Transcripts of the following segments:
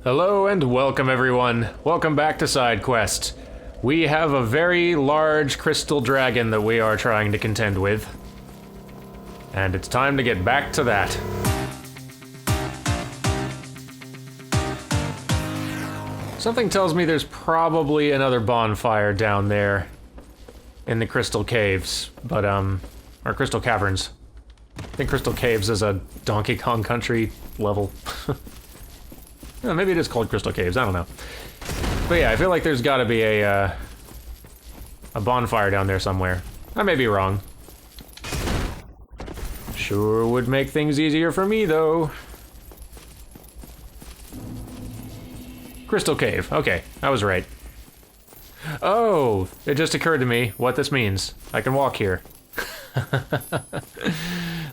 Hello and welcome everyone. Welcome back to Side Quest. We have a very large crystal dragon that we are trying to contend with. And it's time to get back to that. Something tells me there's probably another bonfire down there in the crystal caves, but or crystal caverns. I think crystal caves is a Donkey Kong Country level. Maybe it is called Crystal Caves, I don't know. But yeah, I feel like there's gotta be a bonfire down there somewhere. I may be wrong. Sure would make things easier for me, though. Crystal Cave, okay, I was right. Oh, it just occurred to me what this means. I can walk here.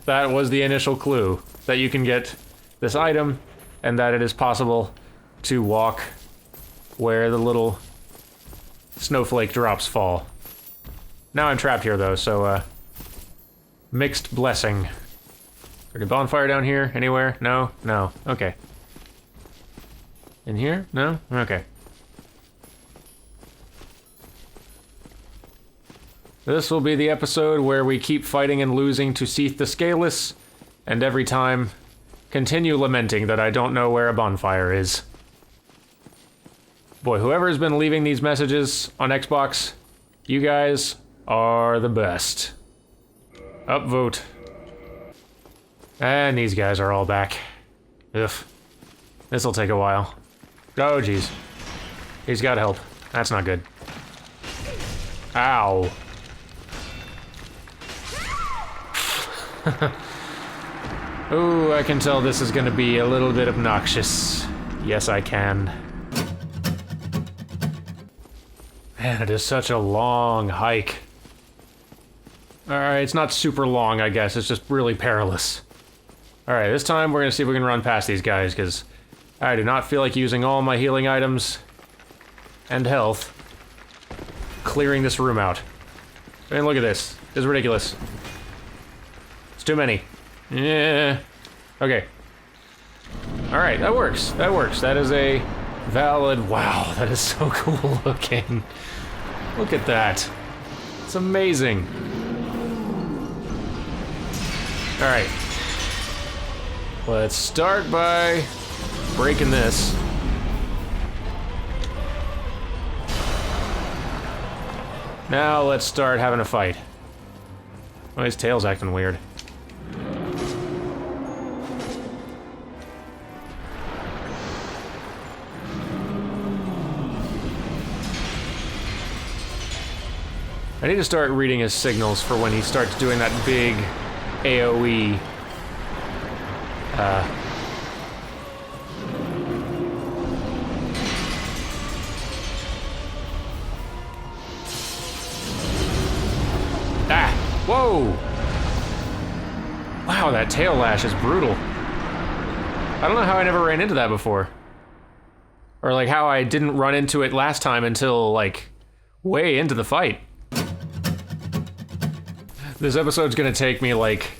That was the initial clue, that you can get this item, and that it is possible to walk where the little snowflake drops fall. Now I'm trapped here though, so mixed blessing. Is there a bonfire down here? Anywhere? No? No. Okay. In here? No? Okay. This will be the episode where we keep fighting and losing to Seath the Scaleless, and every time continue lamenting that I don't know where a bonfire is. Boy, whoever's been leaving these messages on Xbox, you guys are the best. Upvote. And these guys are all back. Ugh. This'll take a while. Oh, jeez. He's got help. That's not good. Ow. Ooh, I can tell this is gonna be a little bit obnoxious. Yes, I can. Man, it is such a long hike. Alright, it's not super long, I guess. It's just really perilous. Alright, this time we're gonna see if we can run past these guys, because I do not feel like using all my healing items and health clearing this room out. I mean, look at this. This is ridiculous. It's too many. Yeah. Okay. Alright, that works. That works. That is a valid... Wow, that is so cool looking. Look at that. It's amazing. Alright. Let's start by breaking this. Now let's start having a fight. Oh, his tail's acting weird. I need to start reading his signals for when he starts doing that big AoE. Ah! Whoa! Wow, that tail lash is brutal. I don't know how I never ran into that before. Or like how I didn't run into it last time until like way into the fight. This episode's gonna take me like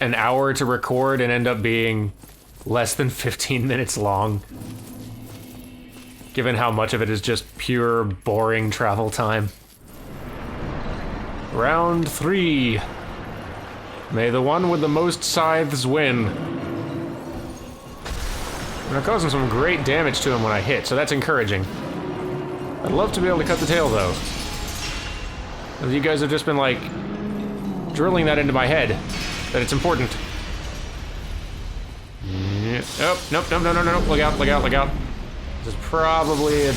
an hour to record and end up being less than 15 minutes long. Given how much of it is just pure boring travel time. Round 3. May the one with the most scythes win. And I'm causing some great damage to him when I hit, so that's encouraging. I'd love to be able to cut the tail though. You guys have just been like drilling that into my head, that it's important. Yeah. Oh, nope, no, no, no, no, no, look out, look out, look out. This is probably a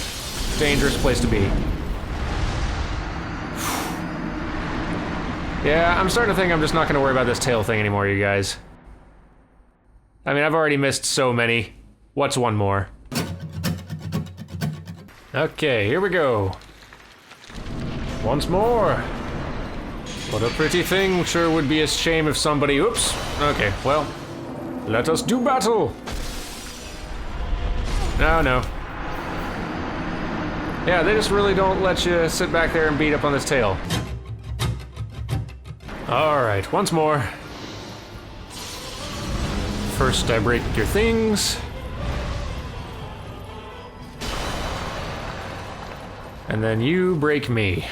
dangerous place to be. Yeah, I'm starting to think I'm just not gonna worry about this tail thing anymore, you guys. I mean, I've already missed so many. What's one more? Okay, here we go. Once more. What a pretty thing. Sure would be a shame if somebody... Oops. Okay, well. Let us do battle. No, no. Yeah, they just really don't let you sit back there and beat up on this tail. Alright, once more. First I break your things. And then you break me.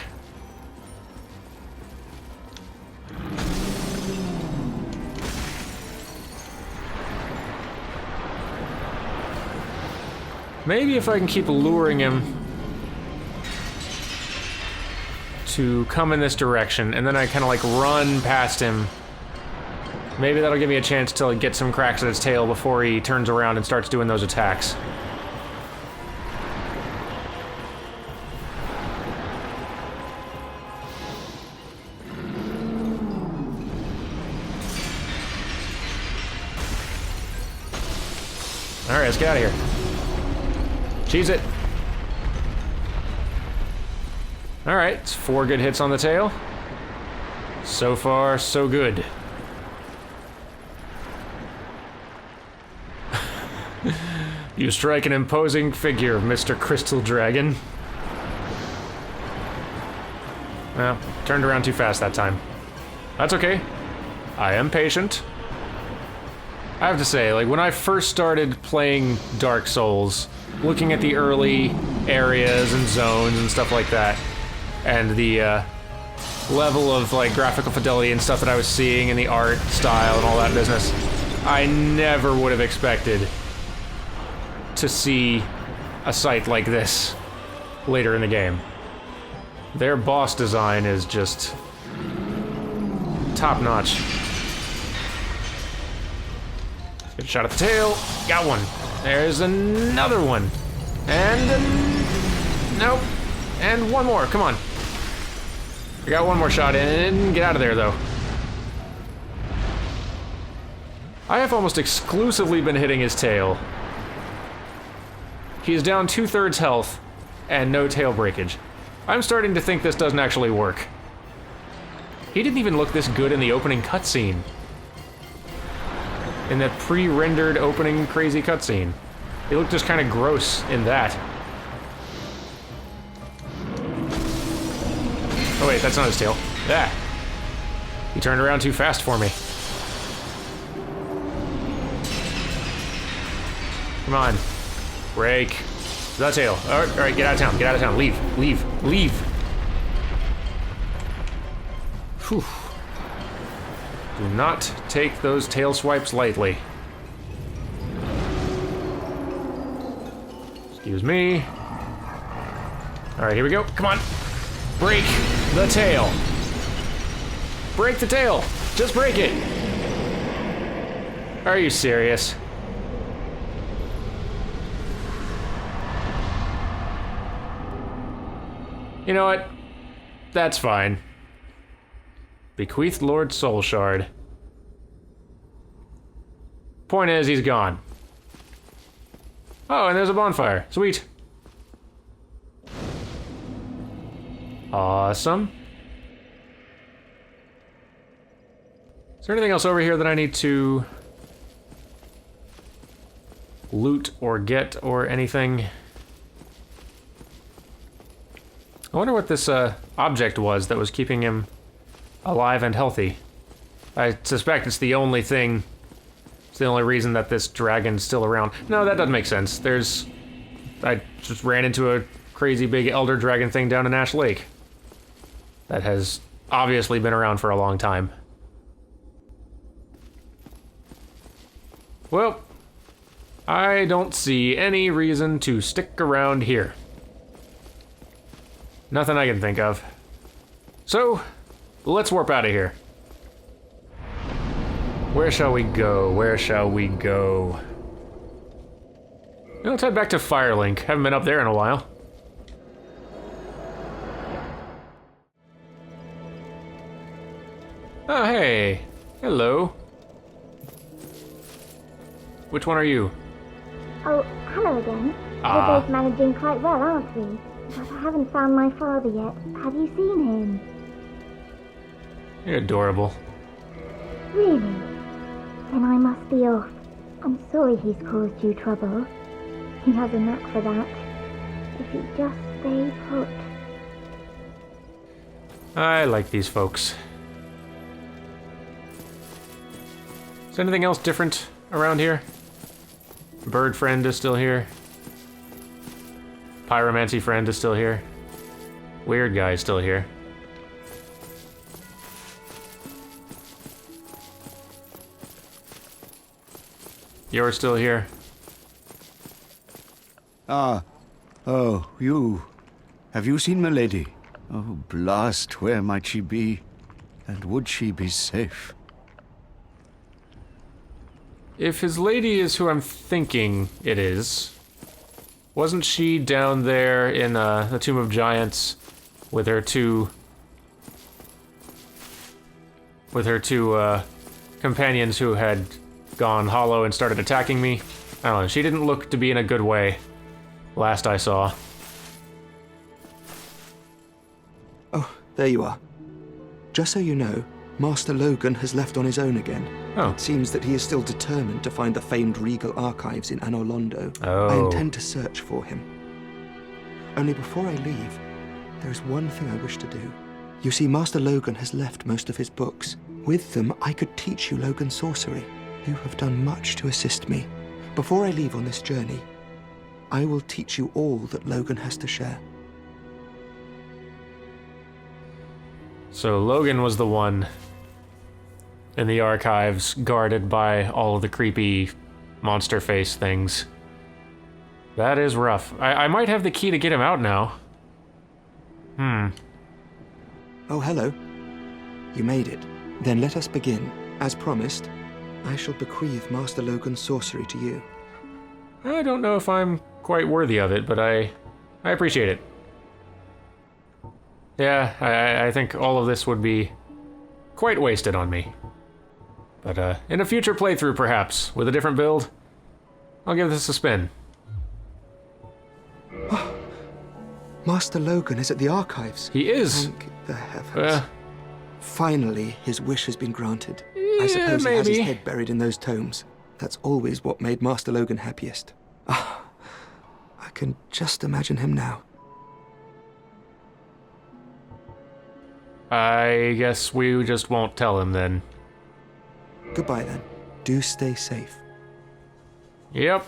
Maybe if I can keep luring him to come in this direction, and then I kind of like run past him. Maybe that'll give me a chance to like, get some cracks at his tail before he turns around and starts doing those attacks. Alright, let's get out of here. Cheese it. Alright, it's 4 good hits on the tail. So far, so good. You strike an imposing figure, Mr. Crystal Dragon. Well, turned around too fast that time. That's okay. I am patient. I have to say, like, when I first started playing Dark Souls, looking at the early areas and zones and stuff like that, and the level of like graphical fidelity and stuff that I was seeing in the art style and all that business, I never would have expected to see a sight like this later in the game. Their boss design is just top-notch. Good shot at the tail. Got one. There's another one. And nope. And one more. Come on. I got one more shot in. Get out of there, though. I have almost exclusively been hitting his tail. He is down 2/3 health and no tail breakage. I'm starting to think this doesn't actually work. He didn't even look this good in the opening cutscene. In that pre-rendered opening crazy cutscene. He looked just kind of gross in that. Oh wait, that's not his tail. Ah! He turned around too fast for me. Come on. Break. The tail. Alright, get out of town, get out of town. Leave, leave, leave. Whew. Do not take those tail swipes lightly. Excuse me. Alright, here we go. Come on. Break the tail. Break the tail. Just break it. Are you serious? You know what? That's fine. Bequeathed Lord Soul Shard. Point is, he's gone. Oh, and there's a bonfire. Sweet. Awesome. Is there anything else over here that I need to loot or get or anything? I wonder what this object was that was keeping him alive and healthy. I suspect it's the only thing, it's the only reason that this dragon's still around. No, that doesn't make sense. I just ran into a crazy big elder dragon thing down in Ash Lake. That has obviously been around for a long time. Well, I don't see any reason to stick around here. Nothing I can think of. So, let's warp out of here. Where shall we go? Where shall we go? Let's head back to Firelink. Haven't been up there in a while. Oh, hey. Hello. Which one are you? Oh, hello again. Ah. We're both managing quite well, aren't we? But I haven't found my father yet. Have you seen him? You're adorable. Really? Then I must be off. I'm sorry he's caused you trouble. He has a knack for that. If you just stay put. I like these folks. Is anything else different around here? Bird friend is still here. Pyromancy friend is still here. weird guy still here. You're still here. Ah, oh, you. Have you seen Milady? Oh, blast, where might she be? And would she be safe? If his lady is who I'm thinking it is, wasn't she down there in the Tomb of Giants with her two companions who had gone hollow and started attacking me? I don't know, she didn't look to be in a good way, last I saw. Oh, there you are. Just so you know, Master Logan has left on his own again. Oh. It seems that he is still determined to find the famed regal archives in Anor Londo. Oh. I intend to search for him. Only before I leave, there is one thing I wish to do. You see, Master Logan has left most of his books. With them, I could teach you Logan sorcery. You have done much to assist me. Before I leave on this journey, I will teach you all that Logan has to share. So Logan was the one in the archives guarded by all of the creepy monster face things. That is rough. I might have the key to get him out now. Oh, hello. You made it. Then let us begin. As promised, I shall bequeath Master Logan's sorcery to you. I don't know if I'm quite worthy of it, but I appreciate it. Yeah, I think all of this would be quite wasted on me. But in a future playthrough, perhaps, with a different build, I'll give this a spin. Master Logan is at the archives. He is. Thank the heavens. Finally, his wish has been granted. I Yeah, suppose he has maybe. his head buried in those tomes. That's always what made Master Logan happiest. Ah, I can just imagine him now. I guess we just won't tell him then. Goodbye then. Do stay safe. Yep.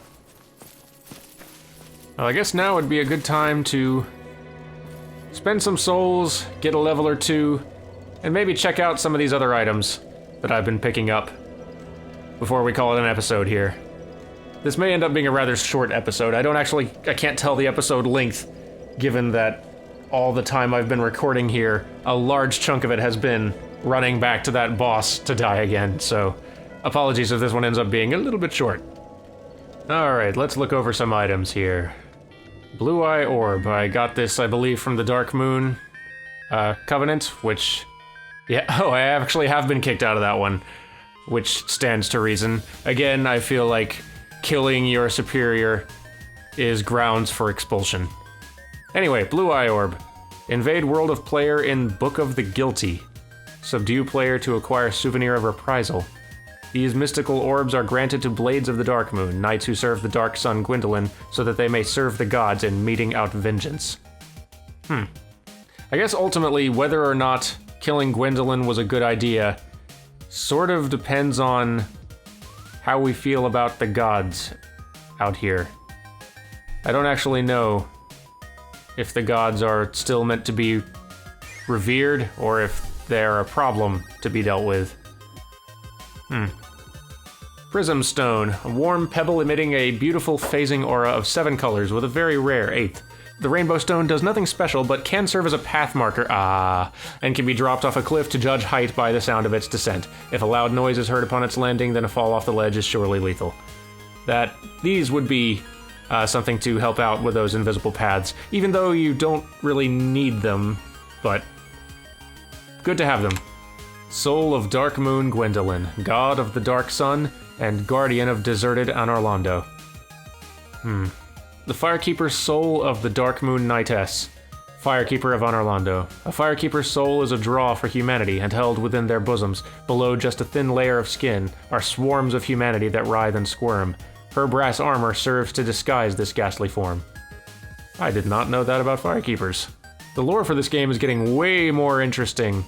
Well, I guess now would be a good time to spend some souls, get a level or two, and maybe check out some of these other items that I've been picking up before we call it an episode here. This may end up being a rather short episode. I can't tell the episode length, given that all the time I've been recording here, a large chunk of it has been running back to that boss to die again, so apologies if this one ends up being a little bit short. Alright, let's look over some items here. Blue Eye Orb. I got this, I believe, from the Dark Moon Covenant, which... Yeah, oh, I actually have been kicked out of that one, which stands to reason. Again, I feel like killing your superior is grounds for expulsion. Anyway, Blue Eye Orb. Invade world of player in Book of the Guilty. Subdue player to acquire Souvenir of Reprisal. These mystical orbs are granted to Blades of the Dark Moon, knights who serve the Dark Sun Gwendolyn, so that they may serve the gods in meting out vengeance. I guess ultimately, whether or not killing Gwendolyn was a good idea sort of depends on how we feel about the gods out here. I don't actually know if the gods are still meant to be revered or if they're a problem to be dealt with. Prism Stone, a warm pebble emitting a beautiful phasing aura of 7 colors with a very rare 8th. The Rainbow Stone does nothing special, but can serve as a path marker, and can be dropped off a cliff to judge height by the sound of its descent. If a loud noise is heard upon its landing, then a fall off the ledge is surely lethal. These would be something to help out with those invisible paths, even though you don't really need them, but good to have them. Soul of Dark Moon Gwendolyn, God of the Dark Sun, and Guardian of Deserted Anor Londo. The Firekeeper's Soul of the Dark Moon Knightess, Firekeeper of Anor Londo. A Firekeeper's soul is a draw for humanity, and held within their bosoms, below just a thin layer of skin, are swarms of humanity that writhe and squirm. Her brass armor serves to disguise this ghastly form. I did not know that about Firekeepers. The lore for this game is getting way more interesting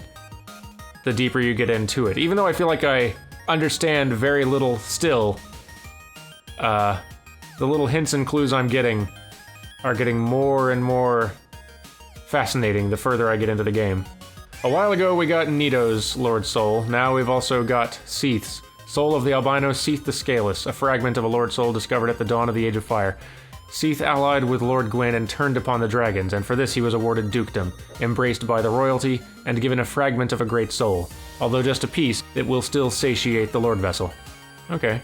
the deeper you get into it, even though I feel like I understand very little still. The little hints and clues I'm getting are getting more and more fascinating the further I get into the game. A while ago we got Nito's Lord Soul, now we've also got Seath's. Soul of the albino Seath the Scaleless, a fragment of a Lord Soul discovered at the dawn of the Age of Fire. Seath allied with Lord Gwyn and turned upon the dragons, and for this he was awarded dukedom, embraced by the royalty, and given a fragment of a great soul. Although just a piece, it will still satiate the Lord Vessel. Okay.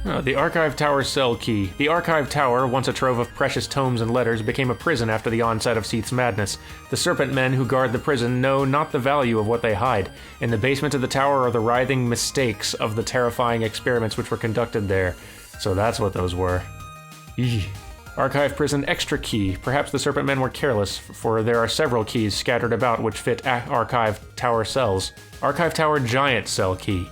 Oh, the Archive Tower Cell Key. The Archive Tower, once a trove of precious tomes and letters, became a prison after the onset of Seath's madness. The Serpent Men who guard the prison know not the value of what they hide. In the basement of the tower are the writhing mistakes of the terrifying experiments which were conducted there. So that's what those were. Eeh. Archive Prison Extra Key. Perhaps the Serpent Men were careless, for there are several keys scattered about which fit Archive Tower cells. Archive Tower Giant Cell Key.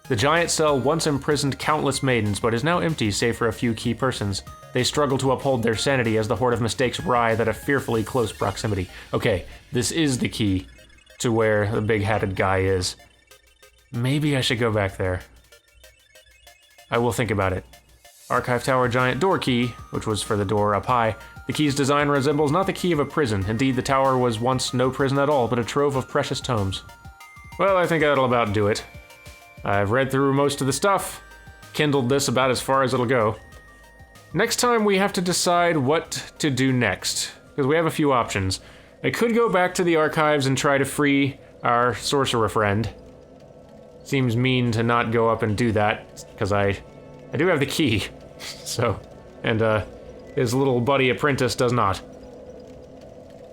The giant cell once imprisoned countless maidens, but is now empty save for a few key persons. They struggle to uphold their sanity as the horde of mistakes writhe at a fearfully close proximity. Okay, this is the key to where the big-hatted guy is. Maybe I should go back there. I will think about it. Archive Tower Giant Door Key, which was for the door up high. The key's design resembles not the key of a prison. Indeed, the tower was once no prison at all, but a trove of precious tomes. Well, I think that'll about do it. I've read through most of the stuff, kindled this about as far as it'll go. Next time we have to decide what to do next, because we have a few options. I could go back to the archives and try to free our sorcerer friend. Seems mean to not go up and do that, because I do have the key, so, and his little buddy apprentice does not.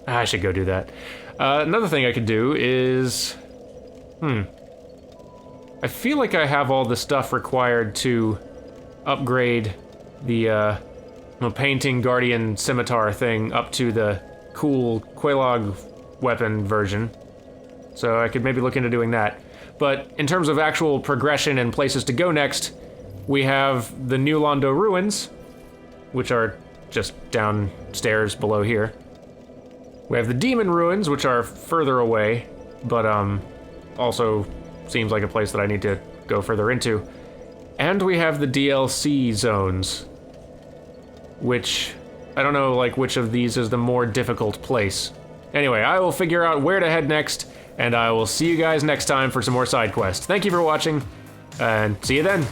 I should go do that. Another thing I could do is, I feel like I have all the stuff required to upgrade the painting guardian scimitar thing up to the cool Quelaag weapon version. So I could maybe look into doing that. But in terms of actual progression and places to go next, we have the New Londo ruins, which are just downstairs below here. We have the demon ruins, which are further away, but also seems like a place that I need to go further into. And we have the DLC zones, which I don't know like which of these is the more difficult place. Anyway, I will figure out where to head next, and I will see you guys next time for some more side quests. Thank you for watching, and see you then.